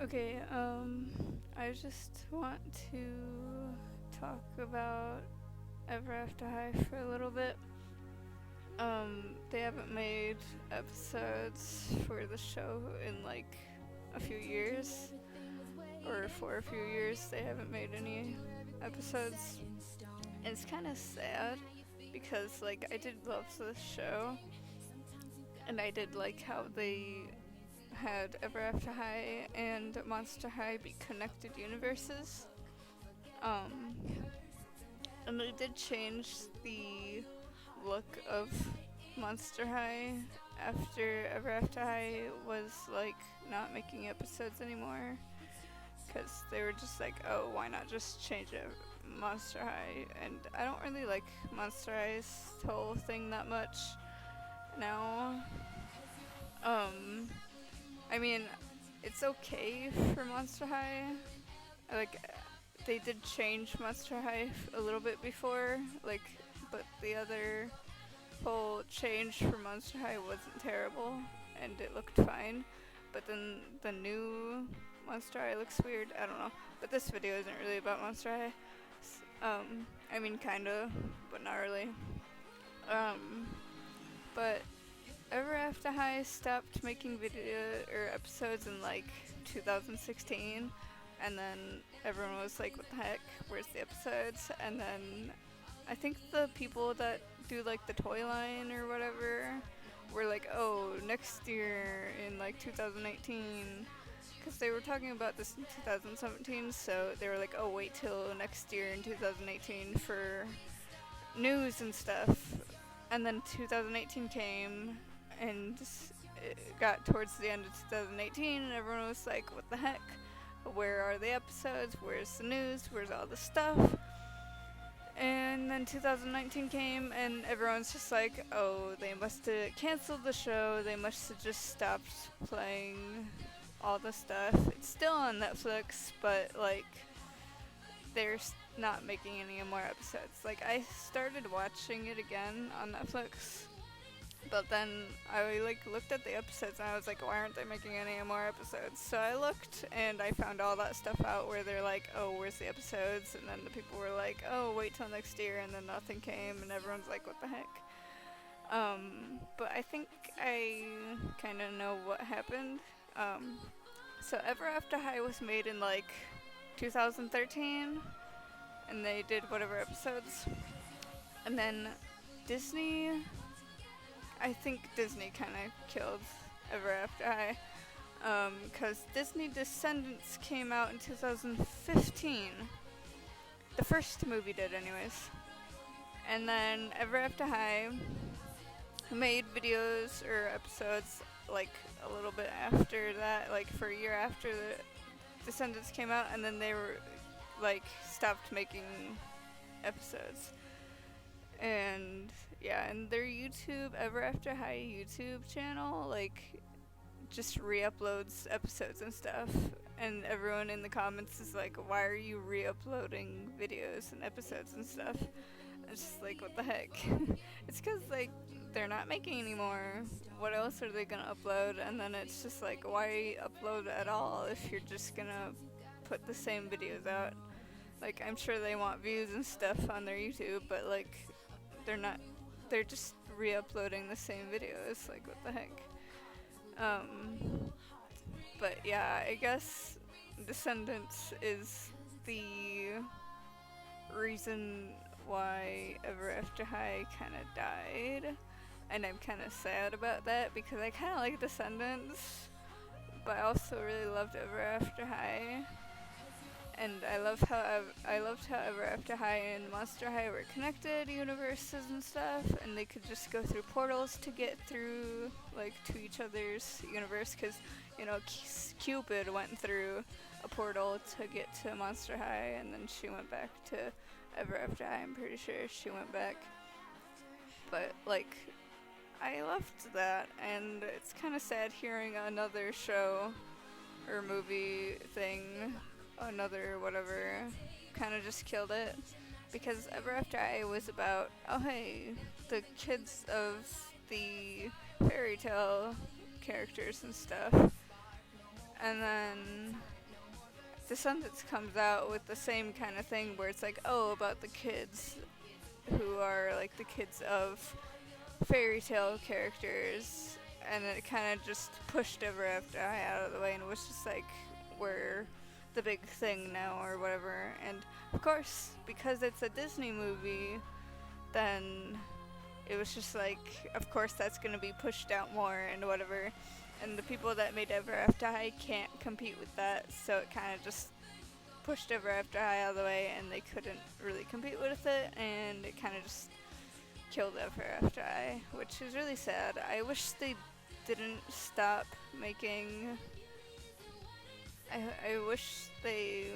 Okay, I just want to talk about Ever After High for a little bit. They haven't made episodes for the show in like a few years, or for a few years they haven't made any episodes. And it's kind of sad because like I did love this show, and I did like how they had Ever After High and Monster High be connected universes. Um, and they did change the look of Monster High after Ever After High was like not making episodes anymore, because they were just like, oh, why not just change it Monster High? And I don't really like Monster High's whole thing that much now. I mean, it's okay for Monster High. Like, they did change Monster High a little bit before, like, but the other whole change for Monster High wasn't terrible, and it looked fine. But then the new Monster High looks weird. I don't know. But this video isn't really about Monster High. I mean, kinda, but not really. But Ever After High stopped making video or episodes in like 2016, and then everyone was like, "What the heck? Where's the episodes?" And then I think the people that do like the toy line or whatever were like, "Oh, next year in like 2018," because they were talking about this in 2017. So they were like, "Oh, wait till next year in 2018 for news and stuff." And then 2018 came, and it got towards the end of 2018, and everyone was like, what the heck? Where are the episodes? Where's the news? Where's all the stuff? And then 2019 came, and everyone's just like, oh, they must have canceled the show. They must have just stopped playing all the stuff. It's still on Netflix, but like, they're not making any more episodes. Like, I started watching it again on Netflix, but then I like looked at the episodes and I was like, why aren't they making any more episodes? So I looked and I found all that stuff out where they're like, oh, where's the episodes? And then the people were like, oh, wait till next year, and then nothing came, and everyone's like, what the heck? But I think I kind of know what happened. So Ever After High was made in like 2013, and they did whatever episodes. And then Disney, I think Disney kind of killed Ever After High, because Disney Descendants came out in 2015. The first movie did, anyways. And then Ever After High made videos or episodes like a little bit after that, like for a year after the Descendants came out, and then they were like stopped making episodes. And yeah, and their YouTube, Ever After High YouTube channel, like just re-uploads episodes and stuff, and everyone in the comments is like, why are you re-uploading videos and episodes and stuff? It's just like, what the heck? It's because like they're not making anymore. What else are they gonna upload? And then it's just like, why upload at all if you're just gonna put the same videos out? Like, I'm sure they want views and stuff on their YouTube, but like they're just re-uploading the same videos. Like, what the heck? But yeah, I guess Descendants is the reason why Ever After High kind of died, and I'm kind of sad about that because I kind of like Descendants, but I also really loved Ever After High. And I loved how Ever After High and Monster High were connected universes and stuff, and they could just go through portals to get through like to each other's universe. Because you know, Cupid went through a portal to get to Monster High, and then she went back to Ever After High. I'm pretty sure she went back. But like, I loved that, and it's kind of sad hearing another show or movie thing, another whatever, kind of just killed it, because Ever After High was about, oh hey, the kids of the fairy tale characters and stuff, and then Descendants comes out with the same kind of thing where it's like, oh, about the kids who are like the kids of fairy tale characters, and it kind of just pushed Ever After High out of the way and was just like, we're the big thing now or whatever. And of course, because it's a Disney movie, then it was just like, of course that's going to be pushed out more and whatever. And the people that made Ever After High can't compete with that, so it kind of just pushed Ever After High out of the way, and they couldn't really compete with it, and it kind of just killed Ever After High, which is really sad. I wish they didn't stop making. I wish they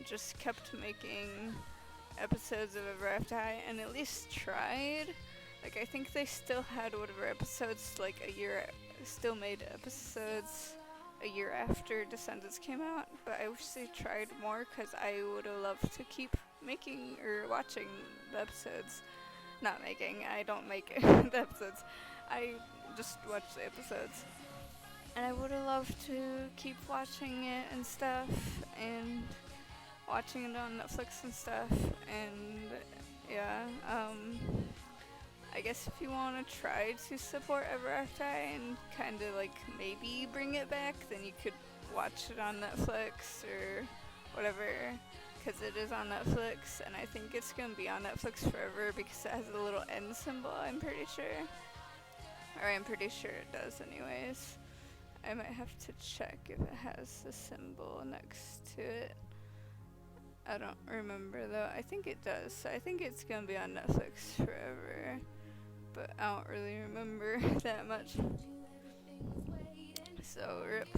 just kept making episodes of Ever After High and at least tried. Like, I think they still had whatever episodes, like still made episodes a year after Descendants came out, but I wish they tried more, because I would have loved to keep making or watching the episodes. Not making, I don't make the episodes. I just watch the episodes. And I would have loved to keep watching it and stuff, and watching it on Netflix and stuff, and yeah, I guess if you want to try to support Ever After High and kind of like maybe bring it back, then you could watch it on Netflix or whatever, because it is on Netflix, and I think it's going to be on Netflix forever because it has a little N symbol, I'm pretty sure. Or I'm pretty sure it does anyways. I might have to check if it has the symbol next to it. I don't remember though. I think it does. So I think it's going to be on Netflix forever. But I don't really remember that much. So, rip.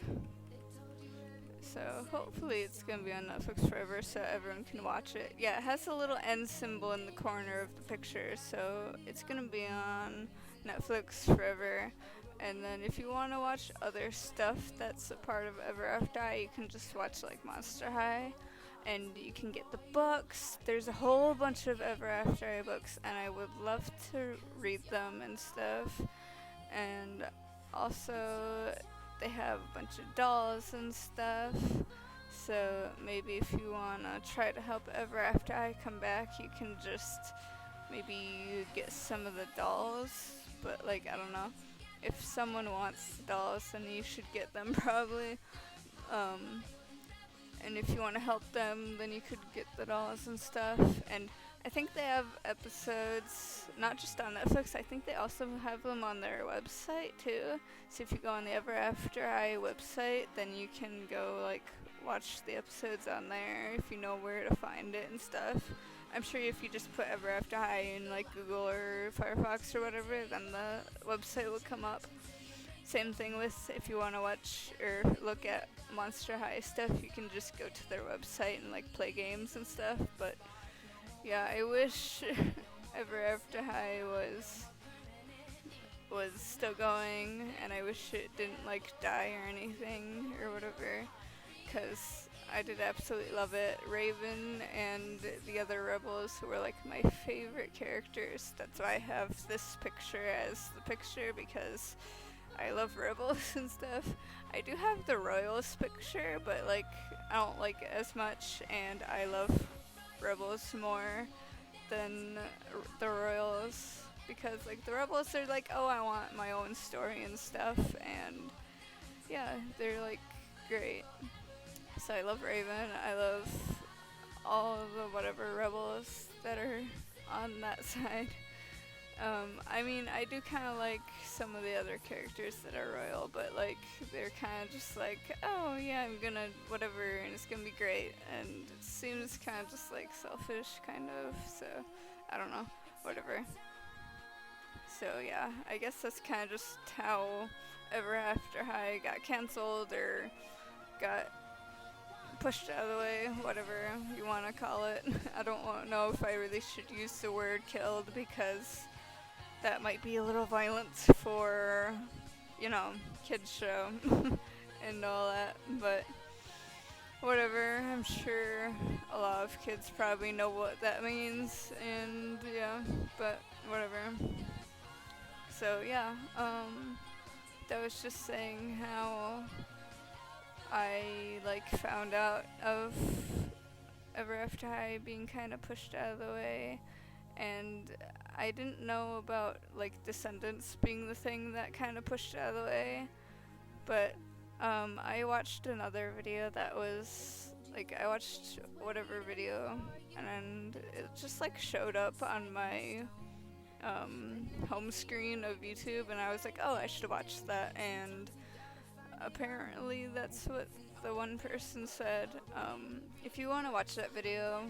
So, hopefully it's going to be on Netflix forever so everyone can watch it. Yeah, it has a little N symbol in the corner of the picture, so it's going to be on Netflix forever. And then if you want to watch other stuff that's a part of Ever After High, you can just watch like Monster High. And you can get the books. There's a whole bunch of Ever After High books, and I would love to read them and stuff. And also, they have a bunch of dolls and stuff. So maybe if you want to try to help Ever After High come back, you can just maybe get some of the dolls. But, like, I don't know. If someone wants dolls, then you should get them probably. And if you want to help them, then you could get the dolls and stuff. And I think they have episodes, not just on Netflix, I think they also have them on their website too. So if you go on the Ever After High website, then you can go like watch the episodes on there if you know where to find it and stuff. I'm sure if you just put Ever After High in like Google or Firefox or whatever, then the website will come up. Same thing with if you want to watch or look at Monster High stuff, you can just go to their website and like play games and stuff. But yeah, I wish Ever After High was still going, and I wish it didn't like die or anything or whatever, because I did absolutely love it. Raven and the other rebels were like my favorite characters. That's why I have this picture as the picture, because I love rebels and stuff. I do have the royals picture, but like I don't like it as much, and I love rebels more than the royals, because like the rebels are like, oh, I want my own story and stuff, and yeah, they're like great. So I love Raven. I love all the whatever rebels that are on that side. I mean, I do kind of like some of the other characters that are royal, but like they're kind of just like, oh yeah, I'm gonna whatever, and it's gonna be great, and it seems kind of just like selfish, kind of. So I don't know, whatever. So yeah, I guess that's kind of just how Ever After High got canceled or got pushed out of the way, whatever you want to call it. I don't know if I really should use the word killed, because that might be a little violent for, you know, kids show and all that, but whatever. I'm sure a lot of kids probably know what that means, and yeah, but whatever. So yeah, that was just saying how I like found out of Ever After High being kind of pushed out of the way, and I didn't know about like Descendants being the thing that kind of pushed it out of the way, but I watched another video that was like, I watched whatever video, and it just like showed up on my home screen of YouTube, and I was like, oh, I should watch that, and apparently that's what the one person said. If you want to watch that video,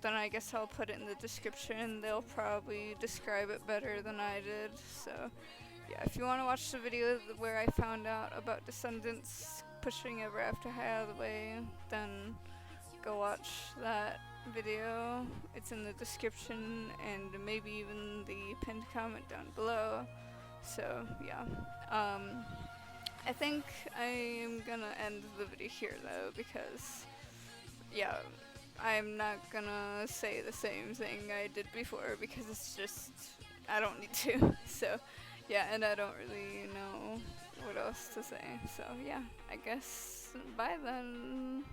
then I guess I'll put it in the description. They'll probably describe it better than I did. So yeah, if you want to watch the video where I found out about Descendants pushing Ever After High out of the way, then go watch that video. It's in the description and maybe even the pinned comment down below. So yeah, I think I am gonna end the video here though, because yeah, I'm not gonna say the same thing I did before because it's just, I don't need to. So yeah, and I don't really know what else to say. So yeah, I guess bye then.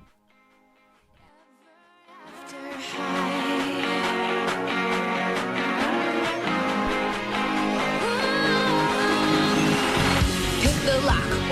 Pick the lock.